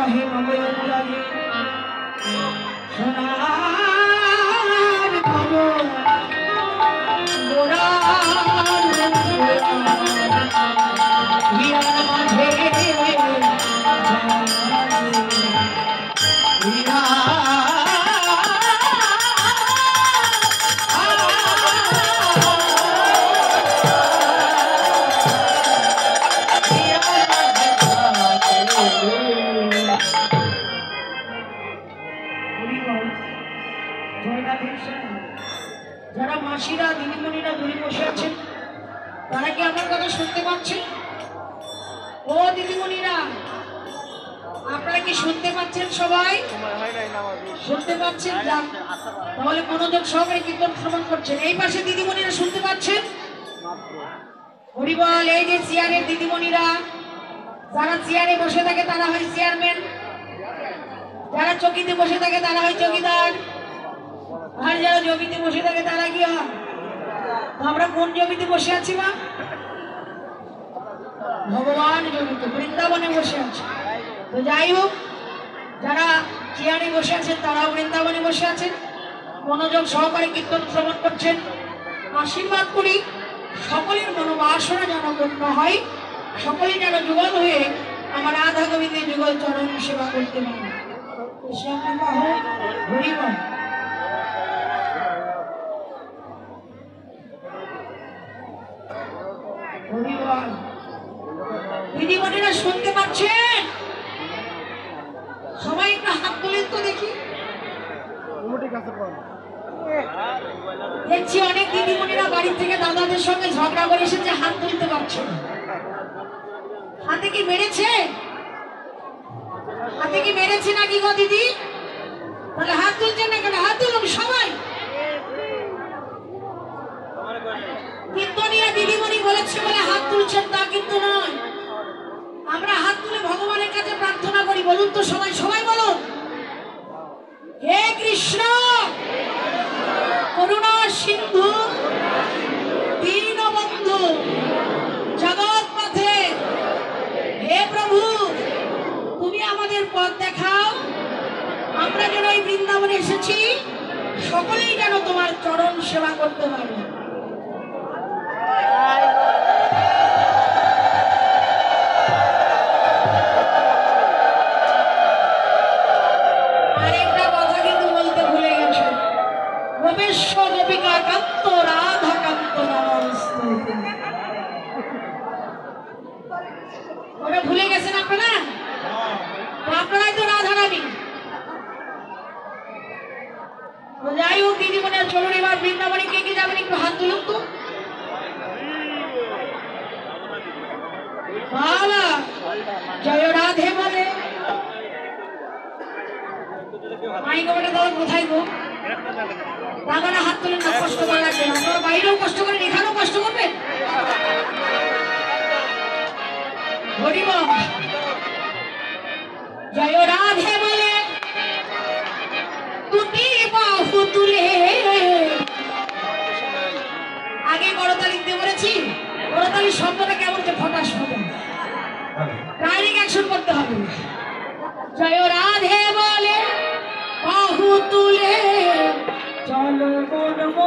বিবাহে মঙ্গলমূলাগে সোনার খবর হীরার মাঝে যারা মাসিরা দিদিমণিরা দূরে বসে আছেন তারা কি আমার কথা শুনতে পাচ্ছেন? ও দিদিমণিরা, আপনারা কি শুনতে পাচ্ছেন? সবাই শুনতে পাচ্ছেন? তাহলে মনোযোগ সহকারে কীর্তন শ্রবণ করছেন। এই পাশে দিদিমণিরা শুনতে পাচ্ছেন? হরিবল। এই যে চেয়ারের দিদিমণিরা, যারা চেয়ারে বসে থাকে তারা হয় চেয়ারম্যান, যারা চকিতে বসে থাকে তারা হয় চকিদার, আর যারা জমিতে বসে থাকে তারা কি হয়? আমরা কোন জমিতে বসে আছি? মা ভগবান জমিতে বৃন্দাবনে বসে আছে। তো যাই হোক, যারা চেয়ারে বসে আছেন তারাও বৃন্দাবনে বসে আছেন, মনোযোগ সহকারে কীর্তন শ্রবণ করছেন। আশীর্বাদ করি সকলের মনোবাসনা যেন পূর্ণ হয়, সকলেই যেন যুগল হয়ে আমার রাধা গোবিন্দের যুগল চরণ সেবা করতে পারে। হরিবল। দিদিমণিরা শুনতে পাচ্ছেন? সবাই একটু হাত তুলেন তো দেখি। দেখছি অনেক দিদিমণিরা বাড়ি থেকে দাদাদের সঙ্গে ঝগড়া করে এসেছে, হাত তুলতে পারছে না। হাতে কি মেরেছে? হাতে কি মেরেছে নাকি গো দিদি? তাহলে হাত তুলছেন না কেন? হাত তুলুন সবাই। কীর্তনিয়া দিদিমণি বলেছে বলে হাত তুলছেন তা কিন্তু নয়। আমরা হাত তুলে ভগবানের কাছে প্রার্থনা করি। বলুন তো সবাই, সবাই বলুন, হে কৃষ্ণ করুণা সিন্ধু দীনবন্ধু জগৎ পথে, হে প্রভু তুমি আমাদের পথ দেখাও। আমরা যেন এই বৃন্দাবনে এসেছি, সকলেই যেন তোমার চরণ সেবা করতে পারে। গোপিকা কান্ত রাধা কান্ত নমস্তে। ওটা ভুলে গেছেন আপনারা? আপনারাই তো রাধা রানী। যাই হোক দিদিমণি, চলুন এবার বৃন্দাবনে কে কে যাবেন একটু হাত তুলুন তো। জয় রাধে বলে মাই গোটা দাদা কোথায় গো? দাদারা হাত তুলেন না, কষ্ট করে রাখবেন। আপনারা বাইরেও কষ্ট করেন, এখানেও কষ্ট করবেন। হরিবল। জয় রাধে বলে দুটি বাহু তুলে, আগে করতালি দিতে বলেছি। করতালির শব্দটা কেমন যে ফটাস ফটাস, ডাইরেক্ট অ্যাকশন করতে হবে। জয় রাধে বলে বাহু তুলে চলো মন